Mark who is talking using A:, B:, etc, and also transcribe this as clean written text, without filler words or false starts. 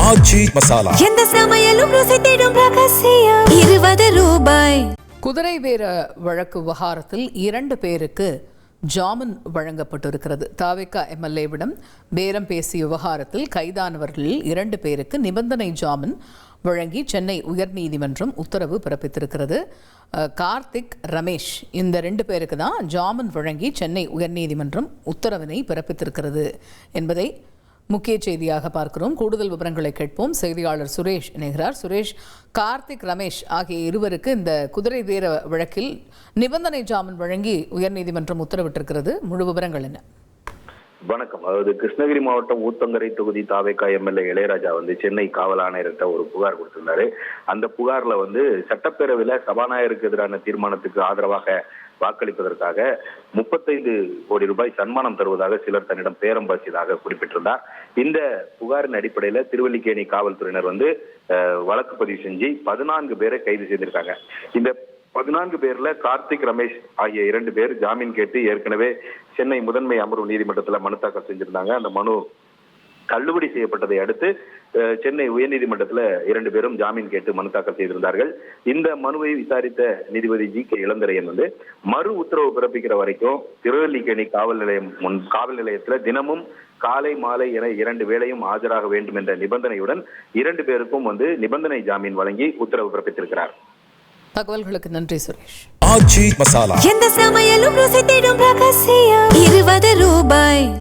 A: ஆச்சி மசாலா.
B: எந்த சமையலும் ருசி தேடும் ரகசியம். 20 ரூபாய்.
C: குதிரை பேர வழக்கு விவகாரத்தில் 2 பேருக்கு ஜாமீன் வழங்கப்பட்டிருக்கிறது. தாவேகா எம்எல்ஏவிடம் பேரம் பேசிய விவகாரத்தில் கைதானவர்களில் 2 பேருக்கு நிபந்தனை ஜாமீன் வழங்கி சென்னை உயர்நீதிமன்றம் உத்தரவு பிறப்பித்திருக்கிறது. கார்த்திக், ரமேஷ் இந்த 2 பேருக்கு தான் ஜாமீன் வழங்கி சென்னை உயர்நீதிமன்றம் உத்தரவினை பிறப்பித்திருக்கிறது என்பதை முக்கிய செய்தியாக பார்க்கிறோம். கூடுதல் விவரங்களை கேட்போம். செய்தியாளர் சுரேஷ் இணைகிறார். சுரேஷ், கார்த்திக், ரமேஷ் ஆகிய இருவருக்கு இந்த குதிரை பேர வழக்கில் நிபந்தனை ஜாமீன் வழங்கி உயர்நீதிமன்றம் உத்தரவிட்டிருக்கிறது. முழு விவரங்கள் என்ன?
D: வணக்கம். அதாவது கிருஷ்ணகிரி மாவட்டம் ஊத்தங்கரை தொகுதி தாவேகா எம்எல்ஏ இளையராஜா சென்னை காவல் ஆணையர்கிட்ட ஒரு புகார் கொடுத்திருந்தாரு. அந்த புகார்ல சட்டப்பேரவையில சபாநாயகருக்கு எதிரான தீர்மானத்துக்கு ஆதரவாக வாக்களிப்பதற்காக 35 கோடி ரூபாய் சன்மானம் தருவதாக சிலர் தன்னிடம் பேரம் பேசியதாக குறிப்பிட்டிருந்தார். இந்த புகாரின் அடிப்படையில திருவல்லிக்கேணி காவல்துறையினர் வழக்கு பதிவு செஞ்சு 14 பேரை கைது செய்திருக்காங்க. இந்த 14 பேர்ல கார்த்திக், ரமேஷ் ஆகிய 2 பேர் ஜாமீன் கேட்டு ஏற்கனவே சென்னை முதன்மை அமர்வு நீதிமன்றத்தில் மனு தாக்கல் செஞ்சிருந்தாங்க. அந்த மனு தள்ளுபடி செய்யப்பட்டதை அடுத்து சென்னை உயர்நீதிமன்றத்தில் 2 பேரும் ஜாமீன் கேட்டு மனு தாக்கல் செய்திருந்தார்கள். இந்த மனுவை விசாரித்த நீதிபதி ஜி.கே. இளந்திரையன் மறு உத்தரவு பிறப்பிக்கிற வரைக்கும் திருவல்லிக்கேணி காவல் நிலையத்தில் தினமும் காலை மாலை என 2 வேளையும் ஆஜராக வேண்டும் என்ற நிபந்தனையுடன் 2 பேருக்கும் நிபந்தனை ஜாமீன் வழங்கி உத்தரவு பிறப்பித்திருக்கிறார்.
C: தகவல்களுக்கு நன்றி சுரேஷ்.
A: ஆச்சி மசாலா.
B: எந்த சமையலும் ருசி தேடும் ரகசியம். 20 ரூபாய்.